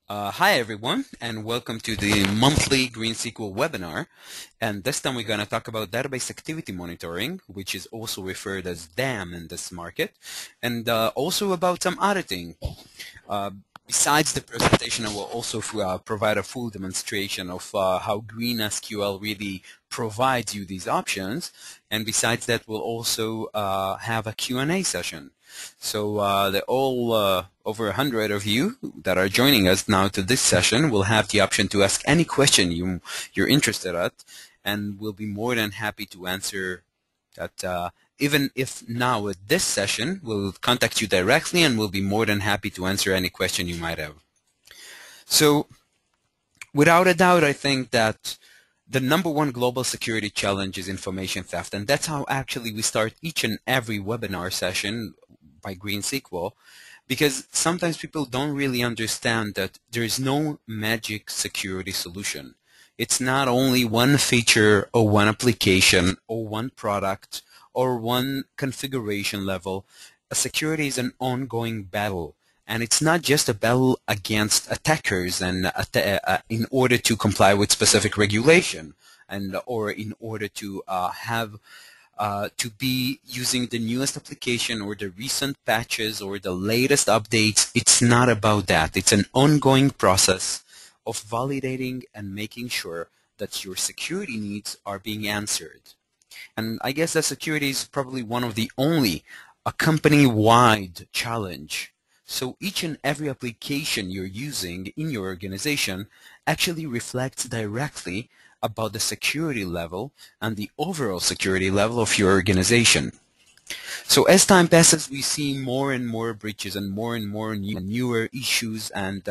Hi everyone, and welcome to the monthly GreenSQL webinar. And this time we're going to talk about database activity monitoring, which is also referred as DAM in this market, and also about some auditing. Uh, Besides the presentation, I will also provide a full demonstration of how GreenSQL really provides you these options. And besides that, we'll also have a Q&A session. So over 100 of you that are joining us now to this session will have the option to ask any question you're interested at, and we'll be more than happy to answer that. Even if now at this session, we'll contact you directly and we'll be more than happy to answer any question you might have. So without a doubt, I think that the #1 global security challenge is information theft, and that's how actually we start each and every webinar session by GreenSQL, because sometimes people don't really understand that there is no magic security solution. It's not only one feature or one application or one product or one configuration level. Security is an ongoing battle. And it's not just a battle against attackers and in order to comply with specific regulation and or in order to to be using the newest application or the recent patches or the latest updates. It's not about that. It's an ongoing process of validating and making sure that your security needs are being answered. And I guess that security is probably one of the only a company-wide challenge. So each and every application you're using in your organization actually reflects directly about the security level and the overall security level of your organization. So as time passes, we see more and more breaches and more newer issues, and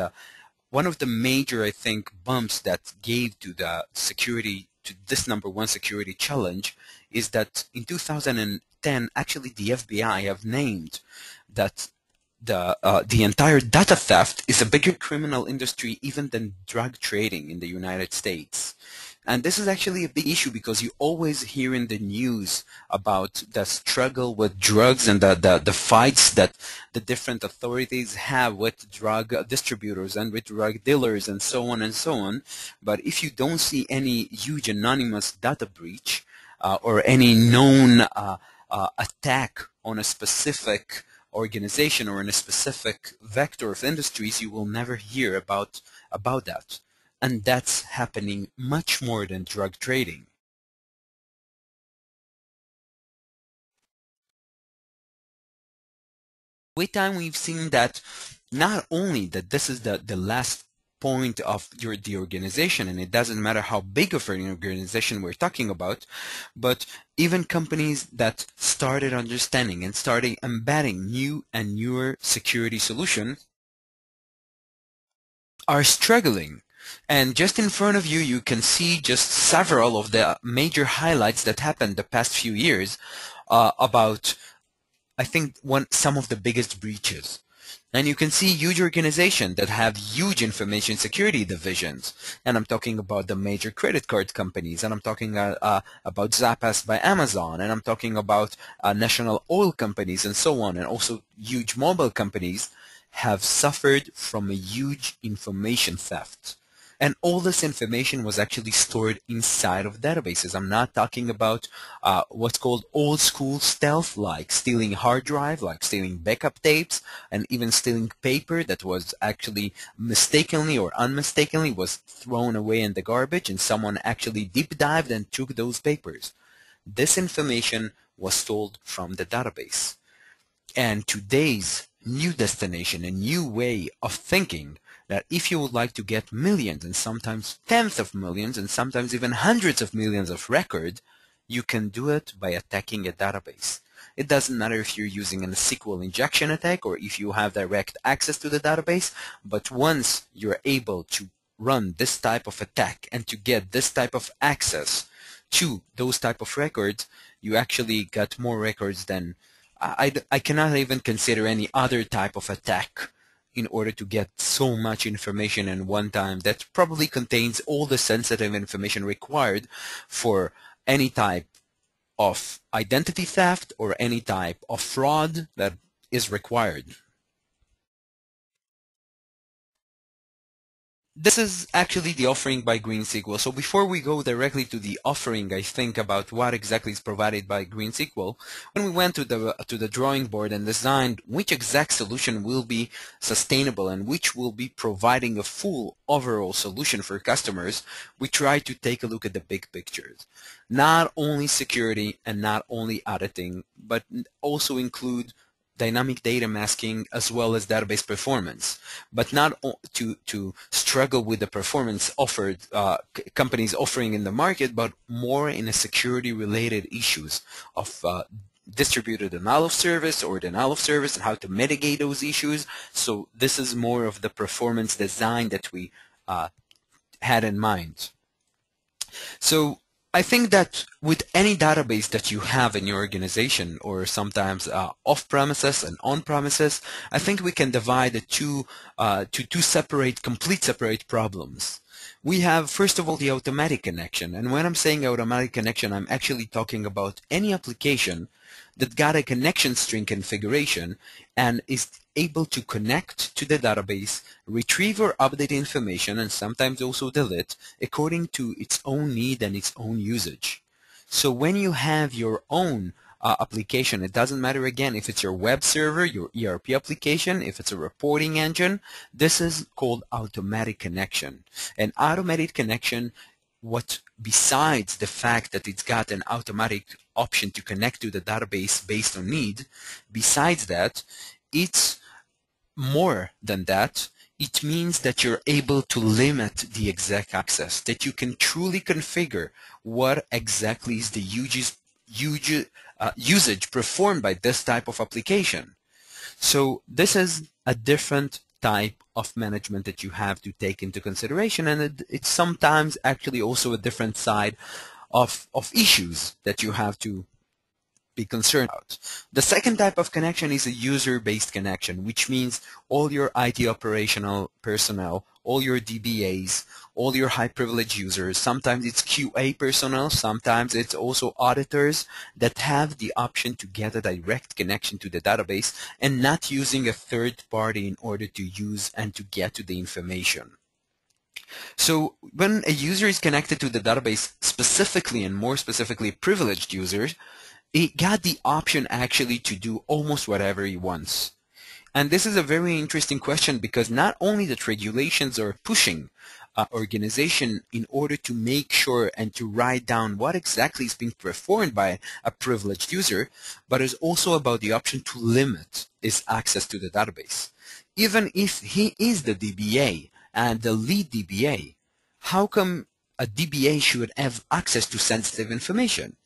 one of the major, I think, bumps that gave to the security, to this #1 security challenge, is that in 2010, actually the FBI have named that the entire data theft is a bigger criminal industry even than drug trading in the United States. And this is actually a big issue because you always hear in the news about the struggle with drugs and the fights that the different authorities have with drug distributors and with drug dealers and so on and so on. But if you don't see any huge anonymous data breach or any known attack on a specific organization or in a specific vector of industries, you will never hear about that. And that's happening much more than drug trading. With time, we've seen that not only that this is the last point of the organization, and it doesn't matter how big of an organization we're talking about, but even companies that started understanding and started embedding new and newer security solutions are struggling. And just in front of you, you can see just several of the major highlights that happened the past few years about, I think, some of the biggest breaches. And you can see huge organizations that have huge information security divisions. And I'm talking about the major credit card companies. And I'm talking about Zappos by Amazon. And I'm talking about national oil companies and so on. And also huge mobile companies have suffered from a huge information theft. And all this information was actually stored inside of databases. I'm not talking about what's called old school stealth, like stealing hard drive, like stealing backup tapes, and even stealing paper that was actually mistakenly or unmistakenly was thrown away in the garbage, and someone actually deep dived and took those papers. This information was stolen from the database. And today's new destination, a new way of thinking, that if you would like to get millions and sometimes tens of millions and sometimes even hundreds of millions of records, you can do it by attacking a database. It doesn't matter if you're using a SQL injection attack or if you have direct access to the database, but once you're able to run this type of attack and to get this type of access to those type of records, you actually got more records than I cannot even consider any other type of attack in order to get so much information in one time that probably contains all the sensitive information required for any type of identity theft or any type of fraud that is required. this is actually the offering by GreenSQL. So before we go directly to the offering, I think about what exactly is provided by GreenSQL. When we went to the drawing board and designed which exact solution will be sustainable and which will be providing a full overall solution for customers, we tried to take a look at the big pictures. Not only security and not only auditing, but also include dynamic data masking as well as database performance, but not to struggle with the performance offered companies offering in the market, but more in a security related issues of distributed denial of service or denial of service and how to mitigate those issues. So this is more of the performance design that we had in mind. So I think that with any database that you have in your organization, or sometimes off-premises and on-premises, I think we can divide the two to two complete separate problems. We have, first of all, the automatic connection. And when I'm saying automatic connection, I'm actually talking about any application that got a connection string configuration and is able to connect to the database, retrieve or update information, and sometimes also delete according to its own need and its own usage. So when you have your own application, it doesn't matter again if it's your web server, your ERP application, if it's a reporting engine, this is called automatic connection. And automatic connection, what besides the fact that it's got an automatic option to connect to the database based on need, besides that, it's more than that. It means that you're able to limit the exact access, that you can truly configure what exactly is the usage performed by this type of application. So this is a different type of management that you have to take into consideration, and it's sometimes actually also a different side of issues that you have to be concerned about. The second type of connection is a user-based connection, which means all your IT operational personnel, all your DBAs, all your high-privileged users, sometimes it's QA personnel, sometimes it's also auditors that have the option to get a direct connection to the database and not using a third party in order to use and to get to the information. So when a user is connected to the database, specifically and more specifically privileged users, he got the option actually to do almost whatever he wants. And this is a very interesting question because not only that regulations are pushing organization in order to make sure and to write down what exactly is being performed by a privileged user, but it's also about the option to limit his access to the database. Even if he is the DBA and the lead DBA, how come a DBA should have access to sensitive information?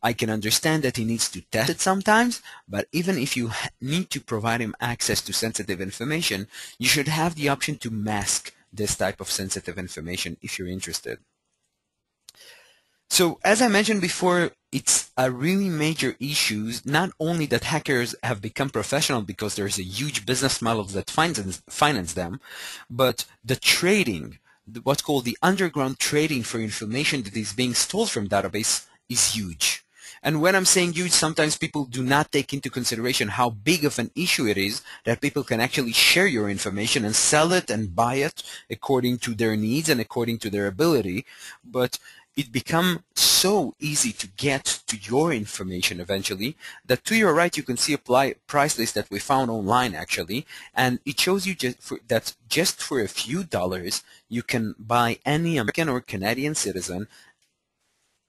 I can understand that he needs to test it sometimes, but even if you need to provide him access to sensitive information, you should have the option to mask this type of sensitive information if you're interested. So as I mentioned before, it's a really major issue, not only that hackers have become professional because there's a huge business model that finance them, but the trading, what's called the underground trading for information that is being stolen from database is huge. And when I'm saying huge, sometimes people do not take into consideration how big of an issue it is that people can actually share your information and sell it and buy it according to their needs and according to their ability. But it becomes so easy to get to your information eventually that to your right you can see a price list that we found online actually, and it shows you that just for a few dollars you can buy any American or Canadian citizen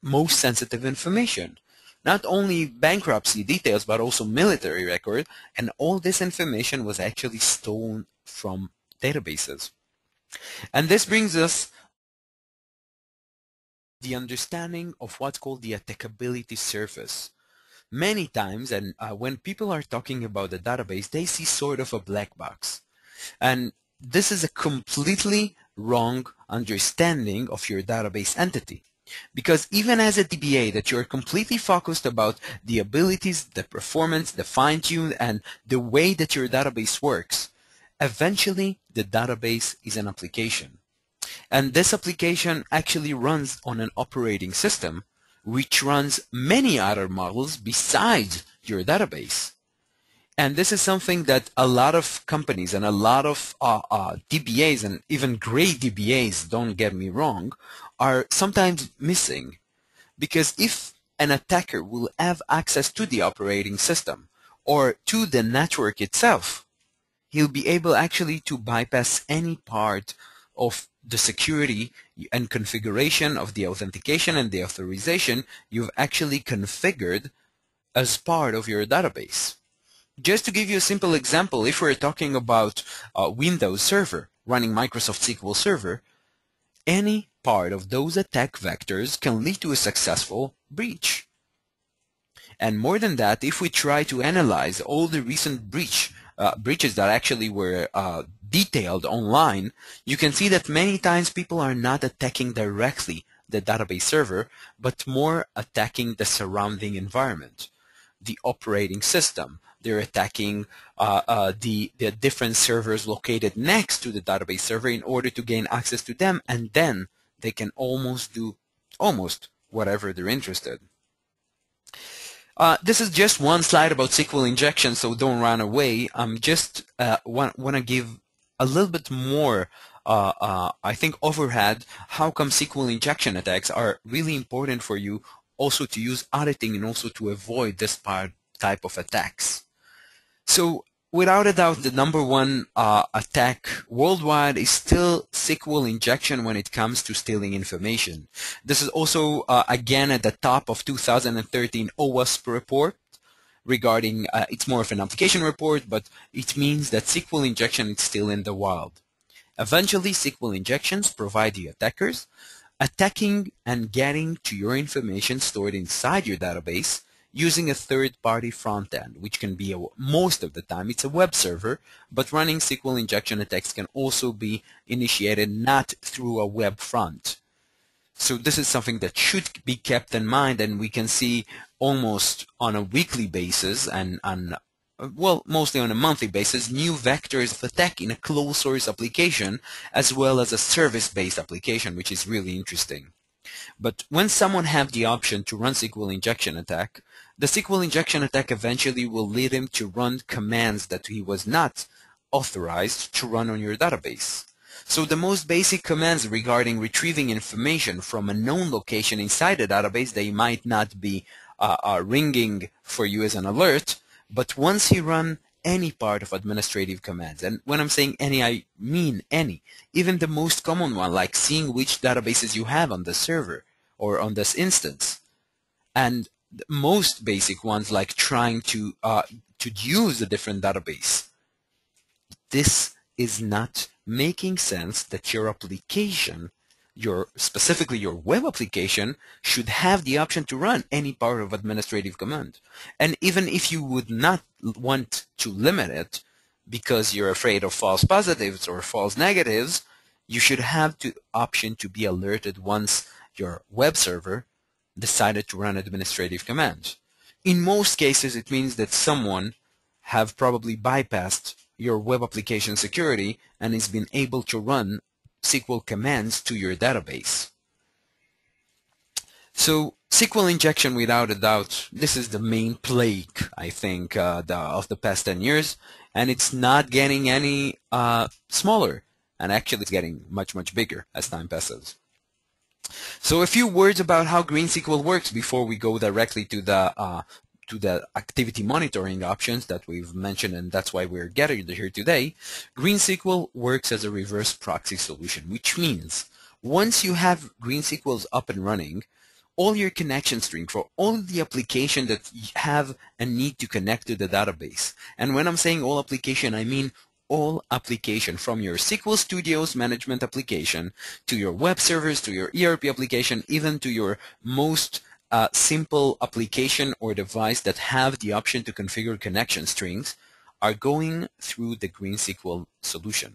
most sensitive information. Not only bankruptcy details, but also military record, and all this information was actually stolen from databases. And this brings us the understanding of what's called the attackability surface. Many times, and when people are talking about the database, they see sort of a black box. And this is a completely wrong understanding of your database entity. Because even as a DBA that you're completely focused about the abilities, the performance, the fine-tune, and the way that your database works, eventually the database is an application. And this application actually runs on an operating system which runs many other models besides your database. And this is something that a lot of companies and a lot of DBAs and even great DBAs, don't get me wrong, are sometimes missing. Because if an attacker will have access to the operating system or to the network itself, he'll be able actually to bypass any part of the security and configuration of the authentication and the authorization you've actually configured as part of your database. Just to give you a simple example, if we're talking about Windows Server running Microsoft SQL Server, any part of those attack vectors can lead to a successful breach. And more than that, if we try to analyze all the recent breaches that actually were detailed online, you can see that many times people are not attacking directly the database server, but more attacking the surrounding environment, the operating system. They're attacking the different servers located next to the database server in order to gain access to them, and then they can almost do whatever they're interested. This is just one slide about SQL injection, so don't run away. Just want to give a little bit more, I think, overhead. How come SQL injection attacks are really important for you also to use auditing and also to avoid this type of attacks? So without a doubt, the number one attack worldwide is still SQL injection when it comes to stealing information. This is also, again, at the top of 2013 OWASP report regarding, it's more of an application report, but it means that SQL injection is still in the wild. Eventually, SQL injections provide the attackers attacking and getting to your information stored inside your database using a third-party front end, which can be, most of the time, it's a web server, but running SQL injection attacks can also be initiated not through a web front. So this is something that should be kept in mind, and we can see almost on a weekly basis and well, mostly on a monthly basis, new vectors of attack in a closed source application as well as a service-based application, which is really interesting. But when someone have the option to run SQL injection attack, the SQL injection attack eventually will lead him to run commands that he was not authorized to run on your database. So the most basic commands regarding retrieving information from a known location inside the database, they might not be ringing for you as an alert, but once he run any part of administrative commands, and when I'm saying any, I mean any, even the most common one, like seeing which databases you have on the server or on this instance, and the most basic ones like trying to use a different database. This is not making sense that your application, specifically your web application, should have the option to run any part of administrative command. And even if you would not want to limit it because you're afraid of false positives or false negatives, you should have the option to be alerted once your web server decided to run administrative command. In most cases, it means that someone have probably bypassed your web application security and has been able to run SQL commands to your database. So SQL injection, without a doubt, this is the main plague, I think, of the past 10 years, and it's not getting any smaller, and actually it's getting much, much bigger as time passes. So a few words about how GreenSQL works before we go directly to the activity monitoring options that we've mentioned, and that's why we're gathered here today. GreenSQL works as a reverse proxy solution, which means once you have GreenSQLs up and running, all your connection string for all the application that have a need to connect to the database. And when I'm saying all application, I mean all application, from your SQL Studio's management application to your web servers, to your ERP application, even to your most simple application or device that have the option to configure connection strings, are going through the GreenSQL solution.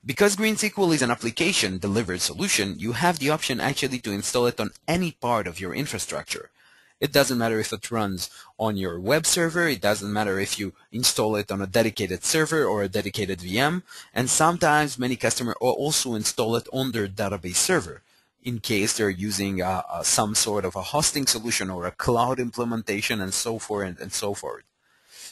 Because GreenSQL is an application delivered solution, you have the option actually to install it on any part of your infrastructure. It doesn't matter if it runs on your web server, it doesn't matter if you install it on a dedicated server or a dedicated VM, and sometimes many customers also install it on their database server in case they're using some sort of a hosting solution or a cloud implementation and so forth and so forth.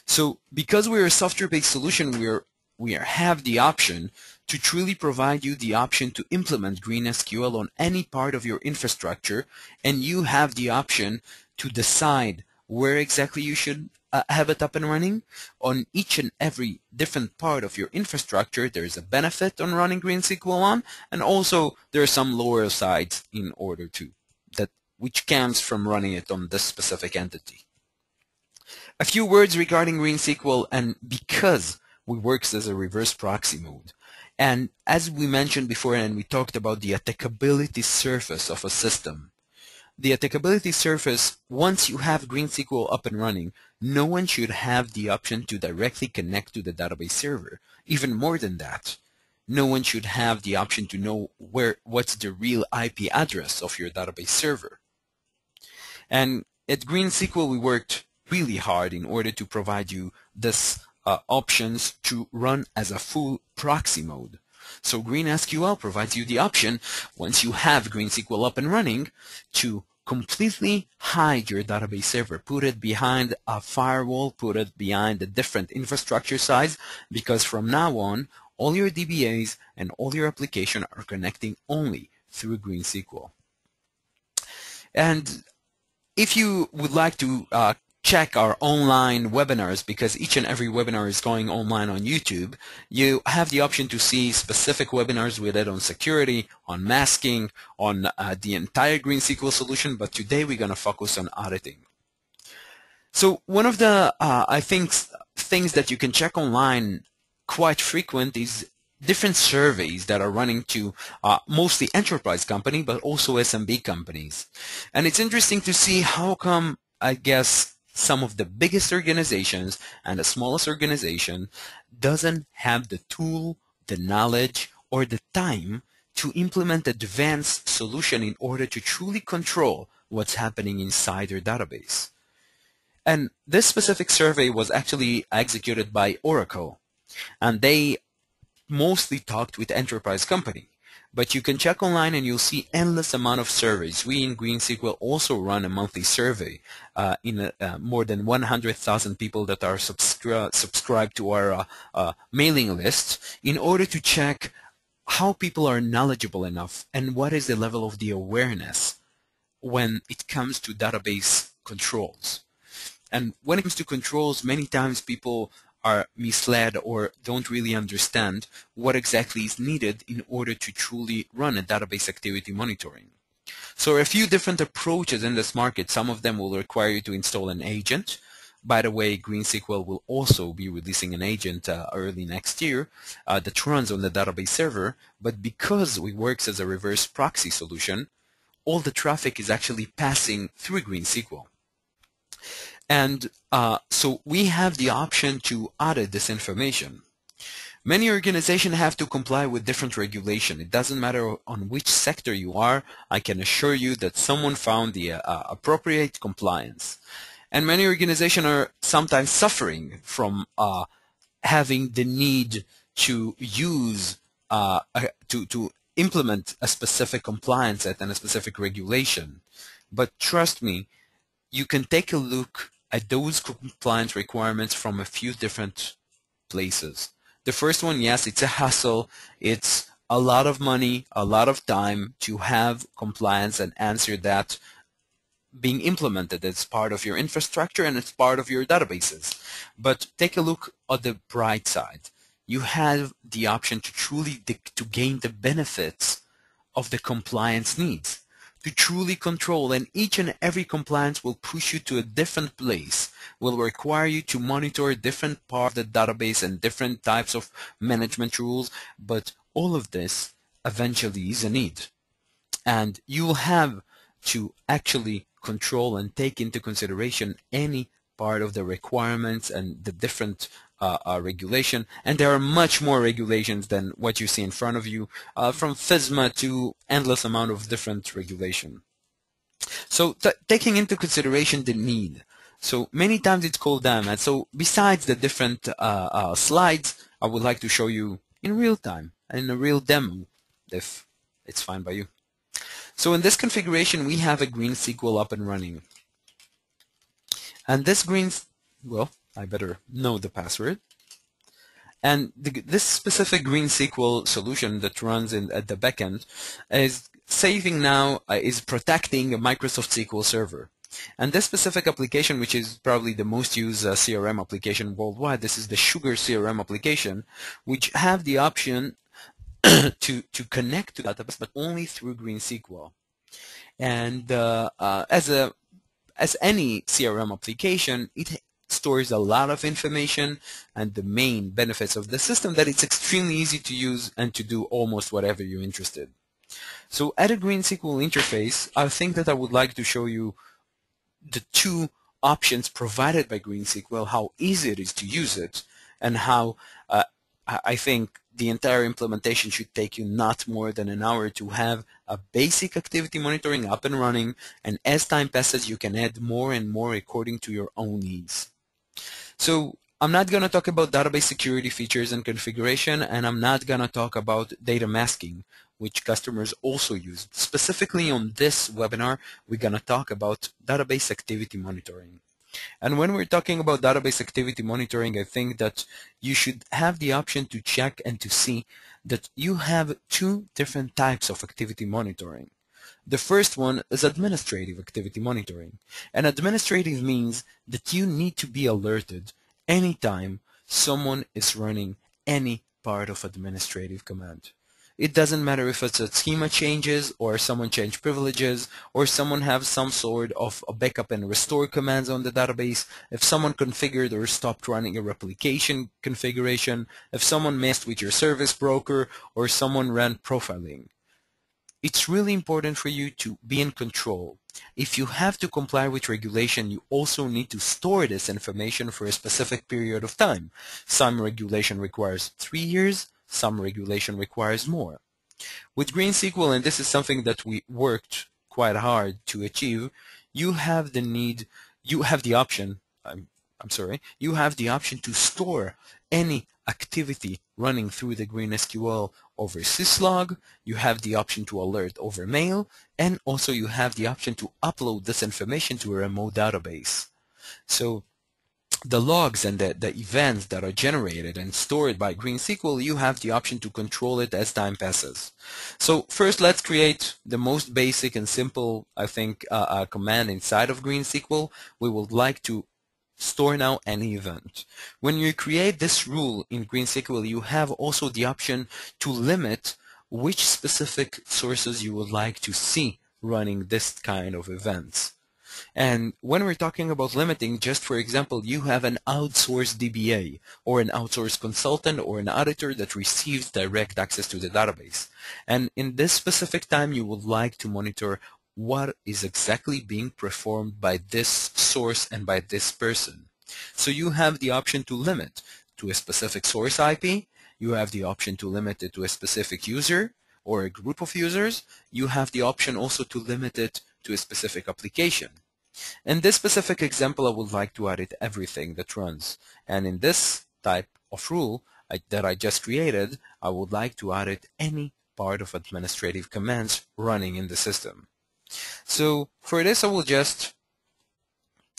So because we're a software-based solution, we have the option to truly provide you the option to implement GreenSQL on any part of your infrastructure, and you have the option to decide where exactly you should have it up and running. On each and every different part of your infrastructure, there's a benefit on running GreenSQL on, and also there are some lower sides in order to that which comes from running it on this specific entity. A few words regarding GreenSQL, and because we works as a reverse proxy mode. And as we mentioned before, and we talked about the attackability surface of a system. The attackability surface, once you have GreenSQL up and running, no one should have the option to directly connect to the database server. Even more than that, no one should have the option to know what's the real IP address of your database server. And at GreenSQL, we worked really hard in order to provide you this options to run as a full proxy mode. So GreenSQL provides you the option, once you have GreenSQL up and running, to completely hide your database server, put it behind a firewall, put it behind a different infrastructure size, because from now on, all your DBAs and all your application are connecting only through GreenSQL. And if you would like to check our online webinars, because each and every webinar is going online on YouTube, you have the option to see specific webinars we did on security, on masking, on the entire GreenSQL solution, but today we're going to focus on auditing. So one of the, I think, things that you can check online quite frequent is different surveys that are running to mostly enterprise company, but also SMB companies. And it's interesting to see how come, I guess, some of the biggest organizations and the smallest organization doesn't have the tool, the knowledge, or the time to implement advanced solution in order to truly control what's happening inside their database. And this specific survey was actually executed by Oracle, and they mostly talked with enterprise company. But you can check online and you'll see endless amount of surveys. We in GreenSQL also run a monthly survey in more than 100,000 people that are subscribed to our mailing list in order to check how people are knowledgeable enough and what is the level of the awareness when it comes to database controls. And when it comes to controls, many times people are misled or don't really understand what exactly is needed in order to truly run a database activity monitoring. So there are a few different approaches in this market. Some of them will require you to install an agent. By the way, GreenSQL will also be releasing an agent early next year that runs on the database server. But because we work as a reverse proxy solution, all the traffic is actually passing through GreenSQL. And so we have the option to audit this information. Many organizations have to comply with different regulation. It doesn't matter on which sector you are. I can assure you that someone found the appropriate compliance. And many organizations are sometimes suffering from having the need to use, to implement a specific compliance and a specific regulation. But trust me, you can take a look at those compliance requirements from a few different places. The first one, yes, it's a hassle. It's a lot of money, a lot of time to have compliance and answer that being implemented as part of your infrastructure and as part of your databases. But take a look at the bright side. You have the option to truly to gain the benefits of the compliance needs. To truly control, and each and every compliance will push you to a different place, will require you to monitor different part of the database and different types of management rules, but all of this eventually is a need. And you will have to actually control and take into consideration any part of the requirements and the different regulation, and there are much more regulations than what you see in front of you, from FISMA to endless amount of different regulation. So taking into consideration the need. So many times it's called them, and so besides the different slides, I would like to show you in real time, in a real demo, if it's fine by you. So in this configuration, we have a GreenSQL up and running. And this I better know the password. And this specific GreenSQL solution that runs at the backend is saving now, is protecting a Microsoft SQL Server. And this specific application, which is probably the most used CRM application worldwide, this is the Sugar CRM application, which have the option to connect to database, but only through GreenSQL. And as any CRM application, it stores a lot of information, and the main benefits of the system that it's extremely easy to use and to do almost whatever you're interested. So at a GreenSQL interface, I think that I would like to show you the two options provided by GreenSQL, how easy it is to use it, and how I think the entire implementation should take you not more than an hour to have a basic activity monitoring up and running, and as time passes you can add more and more according to your own needs. So I'm not going to talk about database security features and configuration, and I'm not going to talk about data masking, which customers also use. Specifically on this webinar, we're going to talk about database activity monitoring. And when we're talking about database activity monitoring, I think that you should have the option to check and to see that you have two different types of activity monitoring. The first one is administrative activity monitoring. And administrative means that you need to be alerted anytime someone is running any part of administrative command. It doesn't matter if it's a schema changes or someone changed privileges or someone has some sort of a backup and restore commands on the database, if someone configured or stopped running a replication configuration, if someone messed with your service broker or someone ran profiling. It's really important for you to be in control. If you have to comply with regulation, you also need to store this information for a specific period of time. Some regulation requires 3 years, some regulation requires more. With GreenSQL, and this is something that we worked quite hard to achieve, you have the option to store any activity running through the GreenSQL over syslog, you have the option to alert over mail, and also you have the option to upload this information to a remote database. So the logs and the events that are generated and stored by GreenSQL, you have the option to control it as time passes. So first, let's create the most basic and simple, I think, command inside of GreenSQL. We would like to store now any event. When you create this rule in GreenSQL, you have also the option to limit which specific sources you would like to see running this kind of events. And when we're talking about limiting, just for example, you have an outsourced DBA or an outsourced consultant or an auditor that receives direct access to the database. And in this specific time, you would like to monitor what is exactly being performed by this source and by this person. So you have the option to limit to a specific source IP. You have the option to limit it to a specific user or a group of users. You have the option also to limit it to a specific application. In this specific example, I would like to audit everything that runs. And in this type of rule that I just created, I would like to audit any part of administrative commands running in the system. So for this, I will just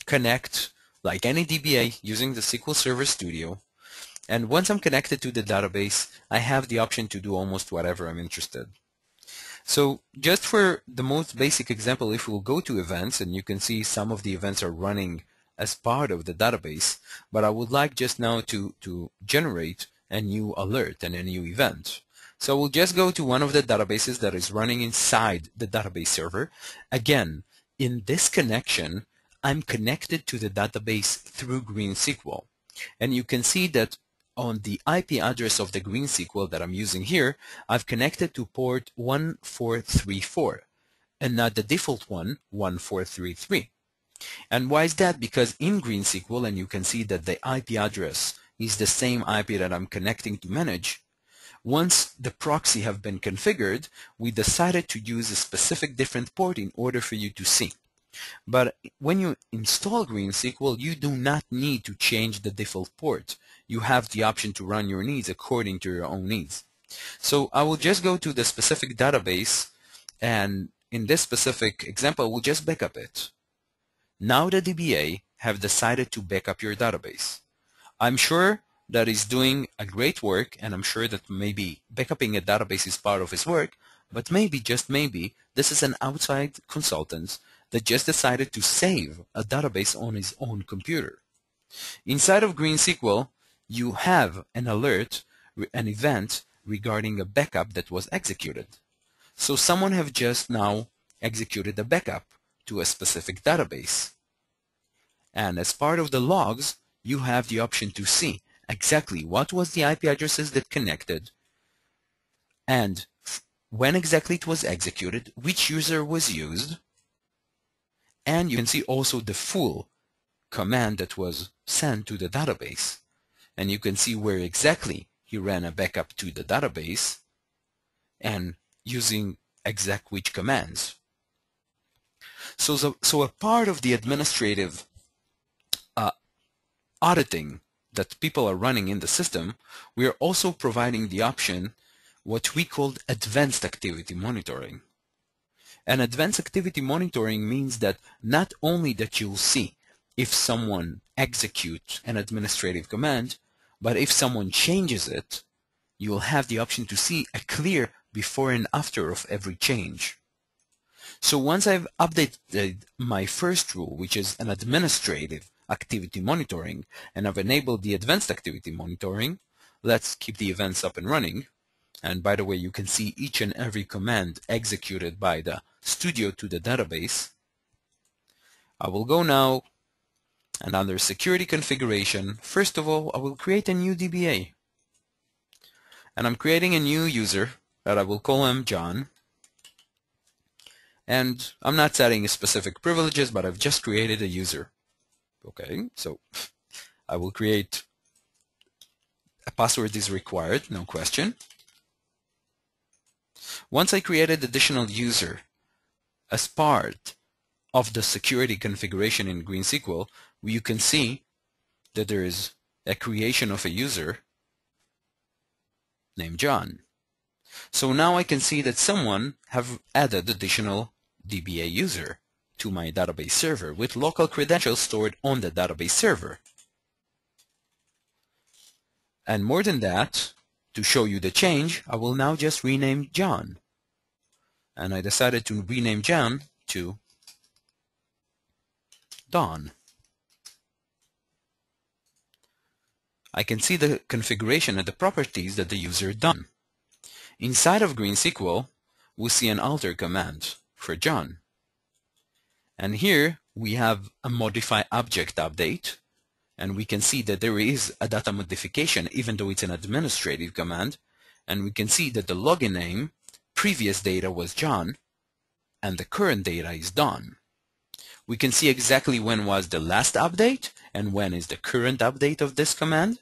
connect like any DBA using the SQL Server Studio. And once I'm connected to the database, I have the option to do almost whatever I'm interested. So just for the most basic example, if we'll go to events, and you can see some of the events are running as part of the database, but I would like just now to generate a new alert and a new event. So we'll just go to one of the databases that is running inside the database server. Again, in this connection, I'm connected to the database through GreenSQL. And you can see that on the IP address of the GreenSQL that I'm using here, I've connected to port 1434 and not the default one, 1433. And why is that? Because in GreenSQL, and you can see that the IP address is the same IP that I'm connecting to manage, once the proxy have been configured, we decided to use a specific different port in order for you to see. But when you install GreenSQL, you do not need to change the default port. You have the option to run your needs according to your own needs. So I will just go to the specific database, and in this specific example, we'll just backup it. Now the DBA have decided to back up your database. I'm sure that he's doing a great work, and I'm sure that maybe backupping a database is part of his work, but maybe, just maybe, this is an outside consultant that just decided to save a database on his own computer. Inside of GreenSQL, you have an alert, an event regarding a backup that was executed. So someone have just now executed a backup to a specific database. And as part of the logs, you have the option to see exactly what was the IP addresses that connected, and when exactly it was executed, which user was used, and you can see also the full command that was sent to the database. And you can see where exactly he ran a backup to the database and using exact which commands. So a part of the administrative auditing that people are running in the system, we are also providing the option what we call advanced activity monitoring. And advanced activity monitoring means that not only that you'll see if someone executes an administrative command, but if someone changes it, you will have the option to see a clear before and after of every change. So once I've updated my first rule, which is an administrative activity monitoring, and I've enabled the advanced activity monitoring, let's keep the events up and running. And by the way, you can see each and every command executed by the studio to the database. I will go now, and under security configuration, first of all, I will create a new DBA. And I'm creating a new user that I will call him John. And I'm not setting specific privileges, but I've just created a user. Okay, so I will create a password is required, no question. Once I created additional user as part of the security configuration in GreenSQL, you can see that there is a creation of a user named John. So now I can see that someone have added additional DBA user to my database server with local credentials stored on the database server. And more than that, to show you the change, I will now just rename John. And I decided to rename John to Don. I can see the configuration and the properties that the user done. Inside of GreenSQL, we see an alter command for John. And here we have a modify object update, and we can see that there is a data modification even though it's an administrative command, and we can see that the login name, previous data was John, and the current data is Don. We can see exactly when was the last update and when is the current update of this command,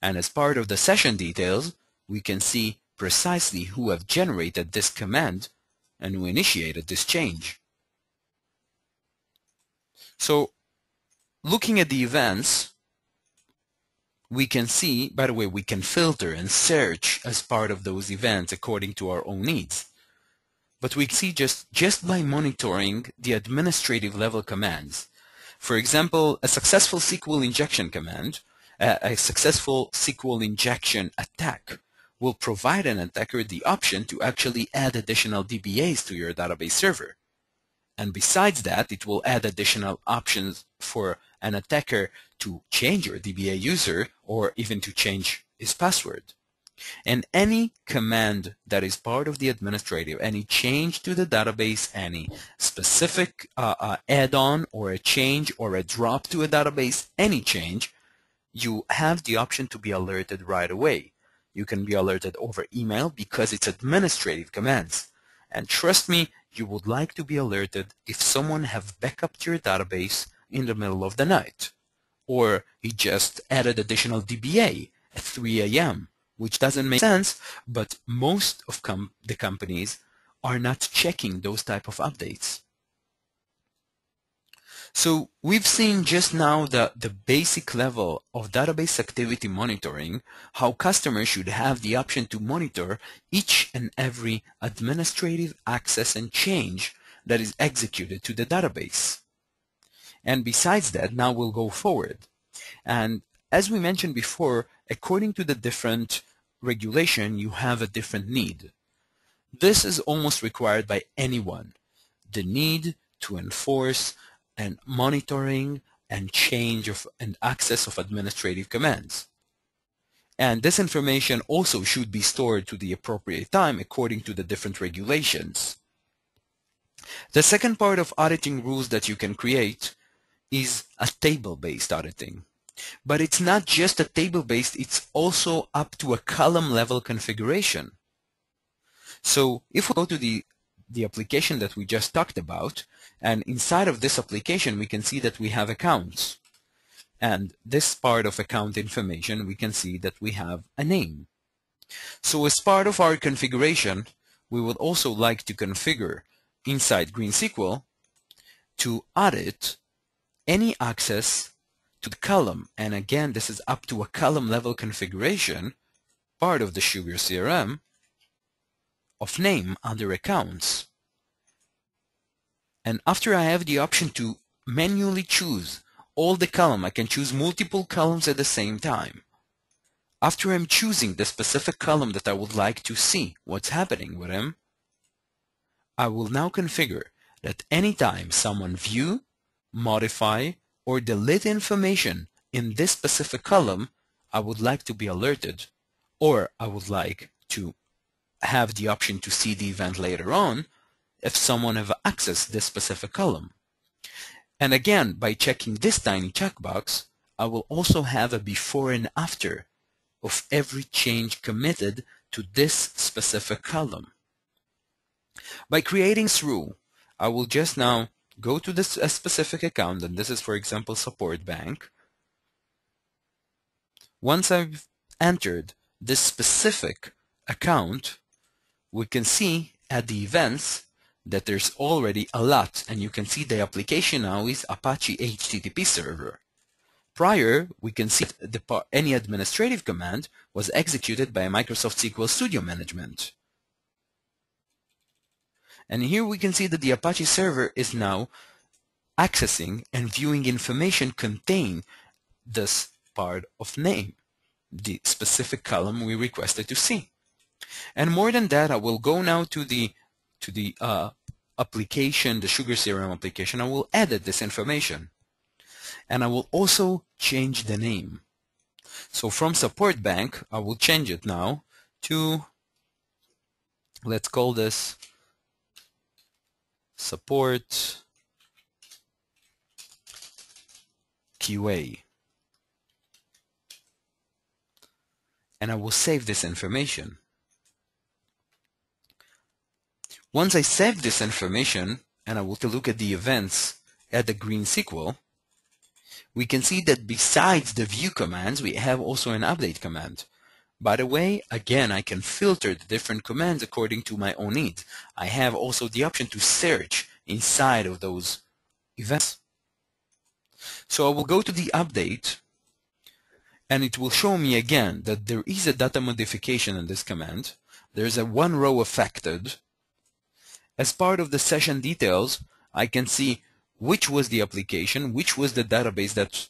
and as part of the session details, we can see precisely who have generated this command and who initiated this change. So looking at the events, we can see, by the way, we can filter and search as part of those events according to our own needs. But we see just by monitoring the administrative level commands. For example, a successful SQL injection command, a successful SQL injection attack will provide an attacker the option to actually add additional DBAs to your database server. And besides that, it will add additional options for an attacker to change your DBA user or even to change his password. And any command that is part of the administrative, any change to the database, any specific add-on or a change or a drop to a database, any change, you have the option to be alerted right away. You can be alerted over email because it's administrative commands. And trust me, you would like to be alerted if someone have backupped your database in the middle of the night, or he just added additional DBA at 3 a.m., which doesn't make sense, but most of the companies are not checking those type of updates. So we've seen just now the basic level of database activity monitoring, how customers should have the option to monitor each and every administrative access and change that is executed to the database. And besides that, now we'll go forward. And as we mentioned before, according to the different regulation, you have a different need. This is almost required by anyone. The need to enforce and monitoring and change of and access of administrative commands. And this information also should be stored to the appropriate time according to the different regulations. The second part of auditing rules that you can create is a table-based auditing. But it's not just a table-based, it's also up to a column level configuration. So if we go to the application that we just talked about, and inside of this application we can see that we have accounts. And this part of account information we can see that we have a name. So as part of our configuration, we would also like to configure inside GreenSQL to audit any access to the column. And again, this is up to a column level configuration, part of the Sugar CRM, of name under accounts. And after I have the option to manually choose all the column, I can choose multiple columns at the same time. After I'm choosing the specific column that I would like to see what's happening with him, I will now configure that anytime someone view, modify, or delete information in this specific column, I would like to be alerted, or I would like to have the option to see the event later on if someone have accessed this specific column. And again, by checking this tiny checkbox, I will also have a before and after of every change committed to this specific column. By creating this rule, I will just now go to this specific account, and this is, for example, Support Bank. Once I've entered this specific account, we can see at the events that there's already a lot, and you can see the application now is Apache HTTP server. Prior, we can see any administrative command was executed by Microsoft SQL Studio Management. And here we can see that the Apache server is now accessing and viewing information contained this part of name, the specific column we requested to see. And more than that, I will go now to the application, the Sugar CRM application. I will edit this information. And I will also change the name. So from Support Bank, I will change it now to, let's call this Support QA. And I will save this information. Once I save this information, and I will look at the events at the GreenSQL, we can see that besides the view commands, we have also an update command. By the way, again, I can filter the different commands according to my own needs. I have also the option to search inside of those events. So I will go to the update, and it will show me again that there is a data modification in this command. There's a one row affected. As part of the session details, I can see which was the application, which was the database that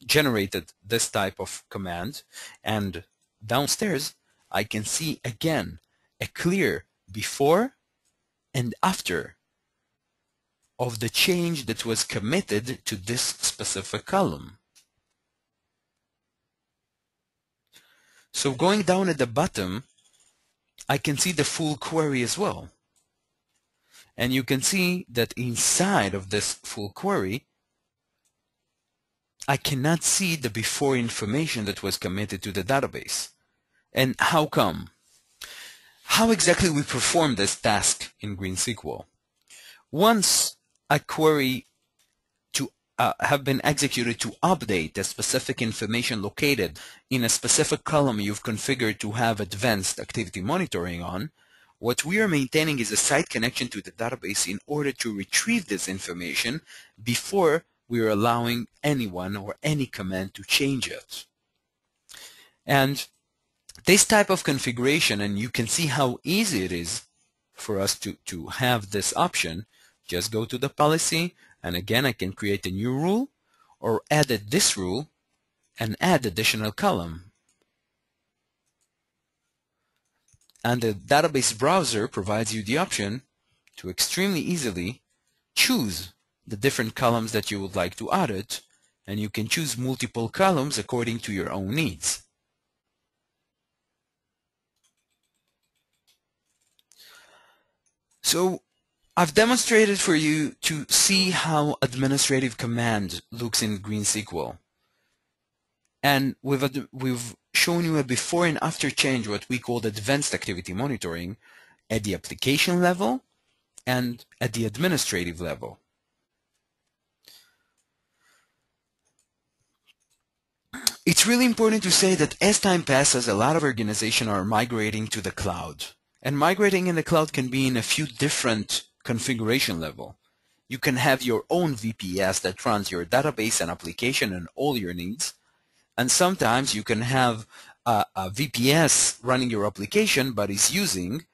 generated this type of command, and downstairs I can see again a clear before and after of the change that was committed to this specific column. So going down at the bottom, I can see the full query as well. And you can see that inside of this full query, I cannot see the before information that was committed to the database. And how come? How exactly we perform this task in GreenSQL? Once a query to have been executed to update the specific information located in a specific column you've configured to have advanced activity monitoring on, what we are maintaining is a site connection to the database in order to retrieve this information before we are allowing anyone or any command to change it. And this type of configuration, and you can see how easy it is for us to have this option. Just go to the policy, and again I can create a new rule or edit this rule and add additional column. And the database browser provides you the option to extremely easily choose the different columns that you would like to audit, and you can choose multiple columns according to your own needs. So I've demonstrated for you to see how administrative command looks in GreenSQL. And we've shown you a before and after change, what we call advanced activity monitoring, at the application level and at the administrative level. It's really important to say that as time passes, a lot of organizations are migrating to the cloud. And migrating in the cloud can be in a few different configuration level. You can have your own VPS that runs your database and application and all your needs. And sometimes you can have a VPS running your application but is using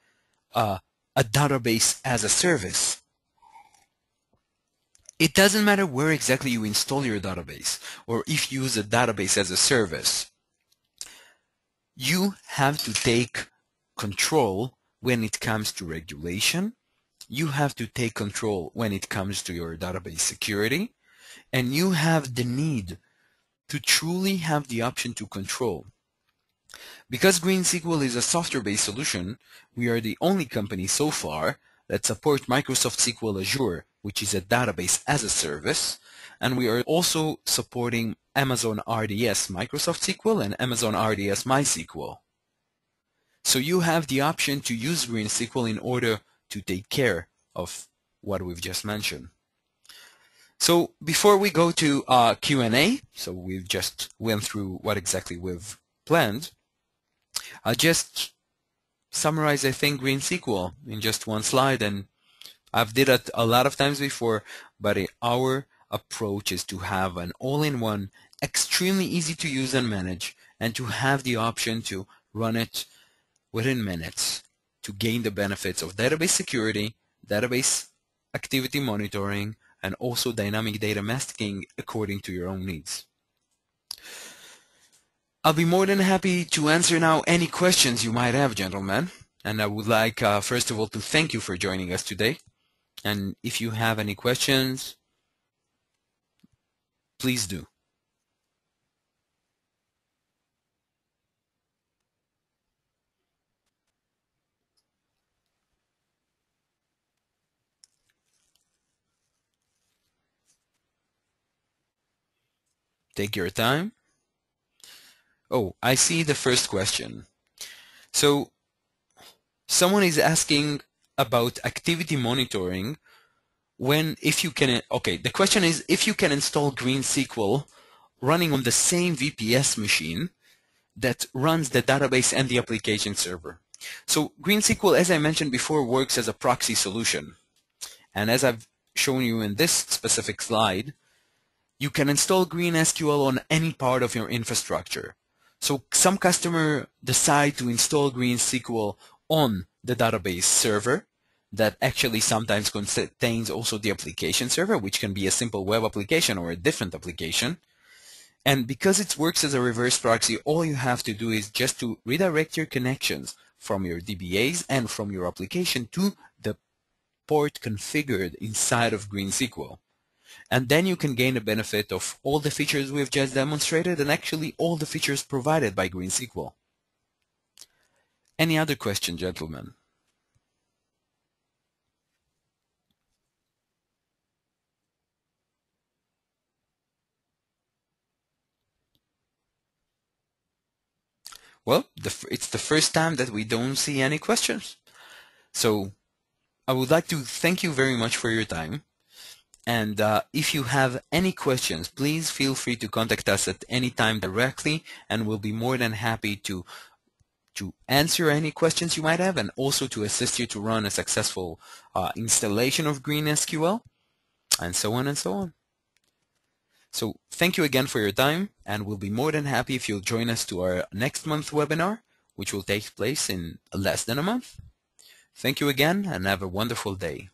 a database as a service. It doesn't matter where exactly you install your database or if you use a database as a service. You have to take control when it comes to regulation. You have to take control when it comes to your database security. And you have the need to truly have the option to control. Because GreenSQL is a software-based solution, we are the only company so far that support Microsoft SQL Azure, which is a database as a service, and we are also supporting Amazon RDS Microsoft SQL and Amazon RDS MySQL. So you have the option to use GreenSQL in order to take care of what we've just mentioned. So before we go to Q&A, so we've just went through what exactly we've planned, I'll just summarize, I think, GreenSQL in just one slide, and I've did it a lot of times before, but our approach is to have an all-in-one, extremely easy to use and manage, and to have the option to run it within minutes to gain the benefits of database security, database activity monitoring, and also dynamic data masking according to your own needs. I'll be more than happy to answer now any questions you might have, gentlemen. And I would like, first of all, to thank you for joining us today. And if you have any questions, please do. Take your time. Oh, I see the first question. So someone is asking about activity monitoring if you can, okay, the question is if you can install GreenSQL running on the same VPS machine that runs the database and the application server. So GreenSQL, as I mentioned before, works as a proxy solution. And as I've shown you in this specific slide, you can install GreenSQL on any part of your infrastructure. So some customer decide to install GreenSQL on the database server that actually sometimes contains also the application server, which can be a simple web application or a different application. And because it works as a reverse proxy, all you have to do is just to redirect your connections from your DBAs and from your application to the port configured inside of GreenSQL. And then you can gain the benefit of all the features we've just demonstrated and actually all the features provided by GreenSQL. Any other question, gentlemen? Well, it's the first time that we don't see any questions. So I would like to thank you very much for your time. And if you have any questions, please feel free to contact us at any time directly, and we'll be more than happy to answer any questions you might have and also to assist you to run a successful installation of GreenSQL, and so on and so on. So thank you again for your time, and we'll be more than happy if you'll join us to our next month webinar, which will take place in less than a month. Thank you again, and have a wonderful day.